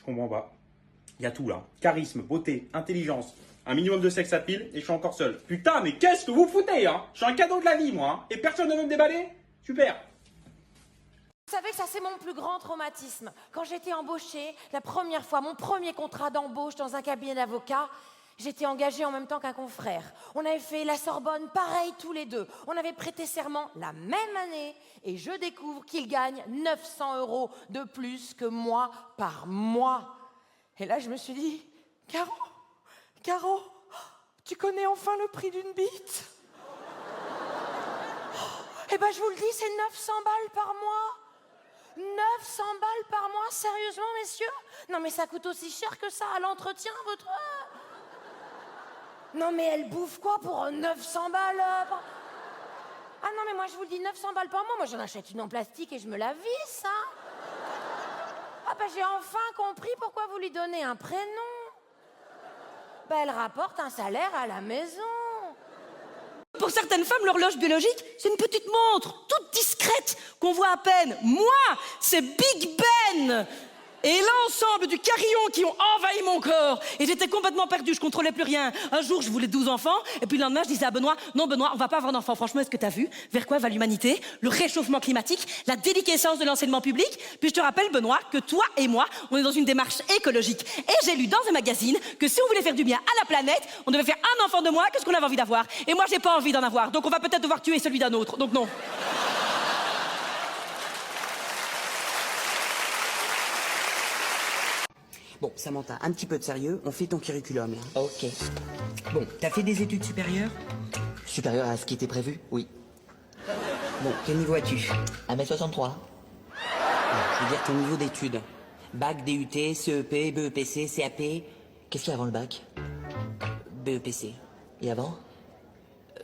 comprends pas. Il y a tout là. Charisme, beauté, intelligence, un minimum de sex appeal et je suis encore seul. Putain, mais qu'est-ce que vous foutez, hein? Je suis un cadeau de la vie, moi, hein, et personne ne veut me déballer? Super. Vous savez que ça, c'est mon plus grand traumatisme. Quand j'étais embauchée, la première fois, mon premier contrat d'embauche dans un cabinet d'avocat, j'étais engagée en même temps qu'un confrère. On avait fait la Sorbonne, pareil tous les deux. On avait prêté serment la même année et je découvre qu'il gagne 900 € de plus que moi par mois. Et là, je me suis dit, Caro, tu connais enfin le prix d'une bite? Eh ben, je vous le dis, c'est 900 balles par mois. 900 balles par mois, sérieusement, messieurs? Non, mais ça coûte aussi cher que ça à l'entretien, votre... Non, mais elle bouffe quoi pour 900 balles Ah non, mais moi, je vous le dis, 900 balles par mois, moi, j'en achète une en plastique et je me la visse, hein. Ah bah, j'ai enfin compris pourquoi vous lui donnez un prénom. Bah, elle rapporte un salaire à la maison. Pour certaines femmes, l'horloge biologique, c'est une petite montre, toute discrète, qu'on voit à peine. Moi, c'est Big Ben et l'ensemble du carillon qui ont envahi mon corps. Et j'étais complètement perdue, je contrôlais plus rien. Un jour, je voulais 12 enfants, et puis le lendemain, je disais à Benoît, non Benoît, on va pas avoir d'enfants. Franchement, est-ce que t'as vu vers quoi va l'humanité? Le réchauffement climatique, la déliquescence de l'enseignement public. Puis je te rappelle, Benoît, que toi et moi, on est dans une démarche écologique. Et j'ai lu dans un magazine que si on voulait faire du bien à la planète, on devait faire un enfant de moins que ce qu'on avait envie d'avoir. Et moi, j'ai pas envie d'en avoir. Donc on va peut-être devoir tuer celui d'un autre. Donc non. Bon, Samantha, un petit peu de sérieux, on fait ton curriculum, là. Ok. Bon, t'as fait des études supérieures? Supérieur à ce qui était prévu? Oui. Bon, quel niveau as-tu? 1m63. Je veux dire ton niveau d'études. Bac, DUT, CEP, BEPC, CAP, Qu'est-ce qu'il y a avant le bac? BEPC, Et avant?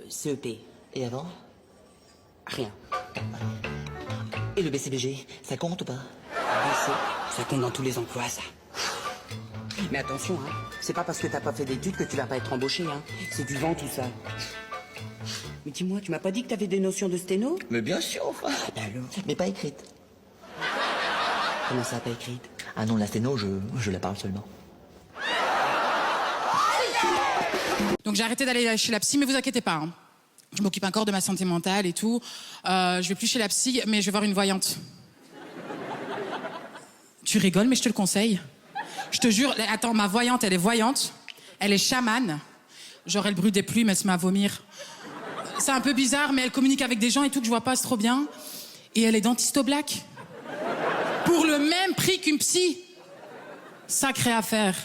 CEP, Et avant? rien. Et le BCBG, ça compte ou pas? BC, ça compte dans tous les emplois, ça. Mais attention, hein, c'est pas parce que t'as pas fait d'études que tu vas pas être embauché, hein. C'est du vent, tout ça. Mais dis-moi, tu m'as pas dit que t'avais des notions de sténo? Mais bien sûr, enfin. Alors? Mais pas écrite. Comment ça, pas écrite? Ah non, la sténo, je la parle seulement. Donc j'ai arrêté d'aller chez la psy, mais vous inquiétez pas. Hein. Je m'occupe encore de ma santé mentale et tout. Je vais plus chez la psy, mais je vais voir une voyante. Tu rigoles, mais je te le conseille. Je te jure, attends, ma voyante, elle est voyante. Elle est chamane. Genre, elle brûle des plumes, elle se met à vomir. C'est un peu bizarre, mais elle communique avec des gens et tout que je vois pas, c'est trop bien. Et elle est dentiste au black. Pour le même prix qu'une psy. Sacrée affaire.